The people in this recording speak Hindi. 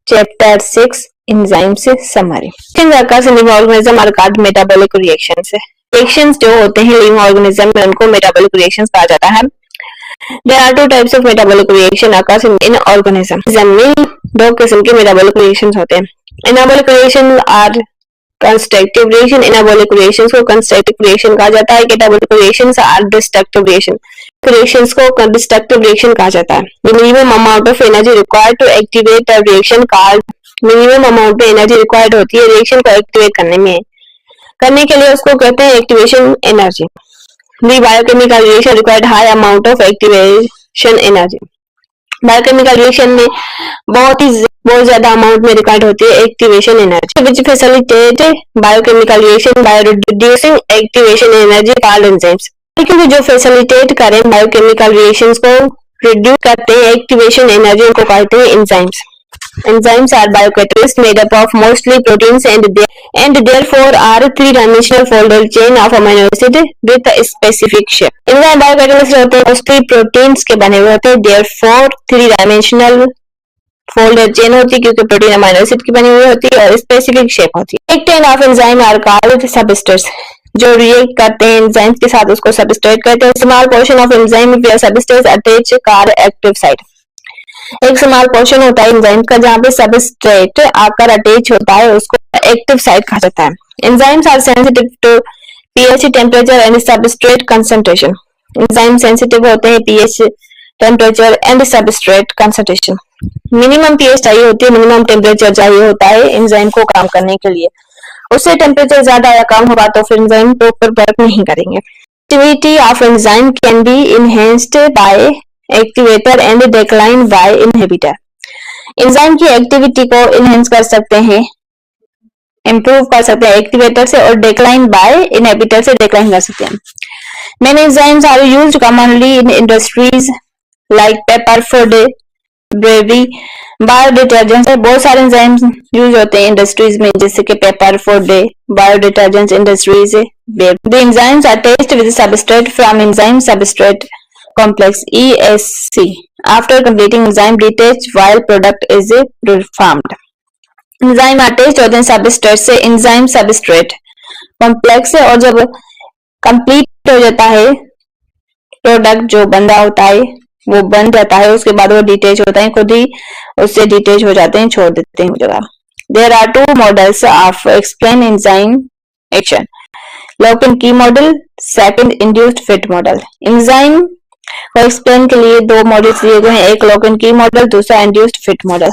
Chapter 6 Enzymes Summary. Occurs in living organism are called metabolic reactions. Reactions जो होते हैं living organism में उनको metabolic reactions कहा जाता है. There are two types of metabolic reaction occurs in organism. में दो किस्म के metabolic reactions होते हैं. Anabolic reactions are constructive reaction. Anabolic reactions को constructive reaction कहा जाता है. Catabolic reactions are destructive reaction. Reactions को destructive reaction कहा जाता है. The minimum amount of energy required to activate a reaction called minimum amount of energy required होती है reaction को activate करने के लिए उसको कहते हैं activation energy. The biochemical reaction required high amount of activation energy. Biochemical reaction में बहुत ज्यादा अमाउंट में रिक्वायर्ड होती है activation energy which facilitate biochemical reaction by reducing activation energy called enzymes. क्योंकि जो फैसिलिटेट करें बायोकेमिकल रिएक्शंस को रिड्यूस करते हैं एक्टिवेशन एनर्जी को कहते हैं enzymes. Enzymes are biocatalysts made up of mostly proteins and therefore are three-dimensional folded chain of amino acid with a specific shape. Enzyme biocatalysts होते हैं mostly proteins के बने हुए होते हैं therefore three-dimensional folded chain होती है क्योंकि प्रोटीन अमीनो एसिड की बनी हुई होती है और स्पेसिफिक शेप होती है. Reactant of enzyme are called substrates. जो रिएक्ट करते हैं एंजाइम्स के साथ उसको सबस्ट्रेट कहते हैं. Small portion of enzyme where substrates attach called active site. एक स्मॉल पोर्शन होता है एंजाइम का जहाँ पे सबस्ट्रेट आकर अटैच होता है उसको एक्टिव साइट कहा जाता है. Enzymes are sensitive to pH temperature and substrate concentration. Enzyme sensitive होते हैं pH temperature and substrate concentration. Minimum pH चाहिए होती है, मिनिमम टेम्परेचर चाहिए होता है एंजाइम को काम करने के लिए. उससे टेम्परेचर ज्यादा या कम होगा तो फिर एंजाइम प्रॉपर वर्क नहीं करेंगे. Activity of enzyme can be enhanced by activator and decline by inhibitor. Enzyme की एक्टिविटी को इनहेंस कर सकते हैं, इंप्रूव कर सकते हैं एक्टिवेटर से और डिक्लाइन बाय इनहिबिटर से डिक्लाइन कर सकते हैं. Many enzymes are used commonly in industries like pepper food, brewery, बायोडिटर्जेंट्स. बहुत सारे एंजाइम्स यूज होते हैं इंडस्ट्रीज में जैसे कि paper food, biodetergents industries. The enzymes are attached with substrate from enzyme substrate complex ESC. After completing enzyme detach while product is formed. Enzyme attached होते हैं सबस्ट्रेट से enzyme substrate complex से और जब कंप्लीट हो जाता है प्रोडक्ट जो बंदा होता है वो बन जाता है उसके बाद वो डिटेच होता है, खुद ही उससे डिटेच हो जाते हैं, छोड़ देते हैं जगह. There are two models of explain enzyme action. Lock and key model, second induced fit model. Enzyme को एक्सप्लेन के लिए दो मॉडल्स दिए गए हैं, एक लॉक एंड की मॉडल, दूसरा इंड्यूस्ड फिट मॉडल.